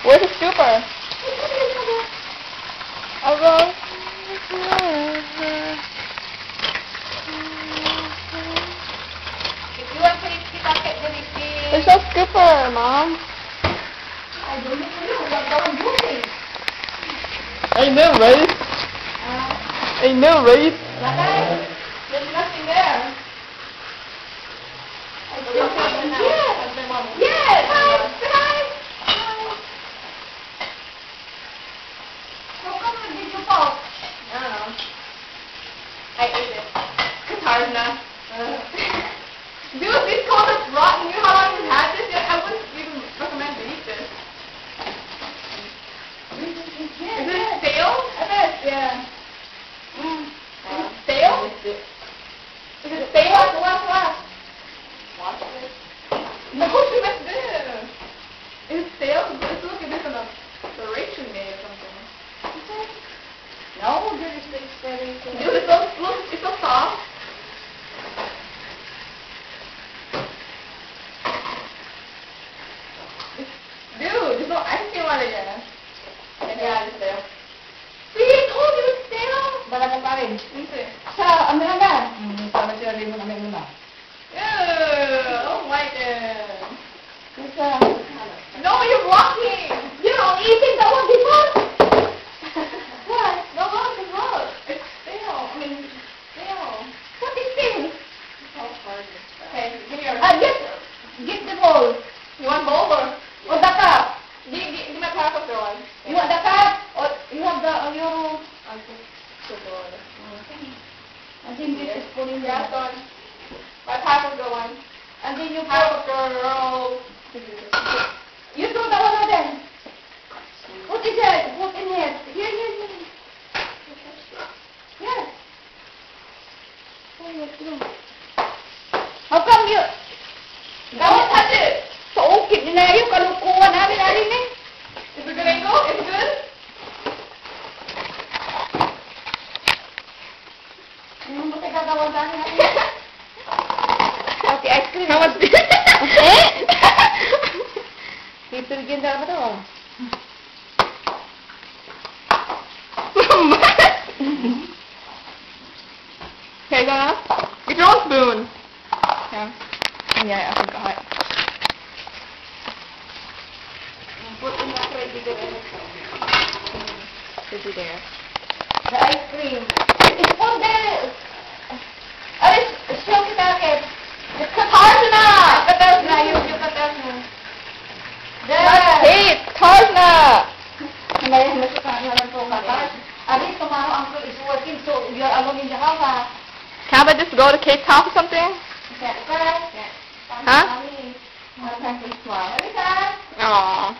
Where's the scooper? I'll go. If you want to kita get jadi There's no scooper, Mom. I don't know what I'm doing. Ain't no race. Ain't no race. There's nothing there. Yes. Hi. How come did you fall? I don't know. I ate it. Guitar's not. Dude, this cold is rotten. You know how long you've had this? I wouldn't even recommend to eat this. Is it stale? I bet, yeah. Is it stale? Is it stale? What? Watch this. No, too much this. Is it stale? Let's look at this on the ration day or something. No, dude, it's very stale. Dude, it's so soft. Dude, there's no ice cream on it yet. Yeah, it's stale. See, I told you it's stale. Bala pa rin. Sa, ambil na. Para siya rin mo na may muna. Ew, oh my god. No, you're walking. You're eating the one before. What? No, look. It's stale. I mean, stale. What is stale? Okay, give me your... get the bowl. You want bowl or the cup? Give my cup of the one. You want the cup? Or you have the your... I think this is putting the other one. My cup of the one. And then you put the roll. You throw the one then. What is it? Put in here. Here. Yes. How come you... Don't touch it. So, kid na yung kalukuhan namin eh. Is it good angle? Is it good? Ano ba tayo gagawin sa akin natin? Okay, ice cream. How much? Iturgin daw ba ito? Okay, Donna. Get your own spoon. Yeah, I forgot. Put in the tray dito. Should be there. The ice cream. It's for the... show kita kay... It's katas na! Katas na. Yung katas na. Not tape! Cars na! Ngayon, masukaan na lang po katas. At least tomorrow, Uncle is working, so you're alone in the house. Can't I just go to Kate's house or something? Okay. Huh? Huh? Aww.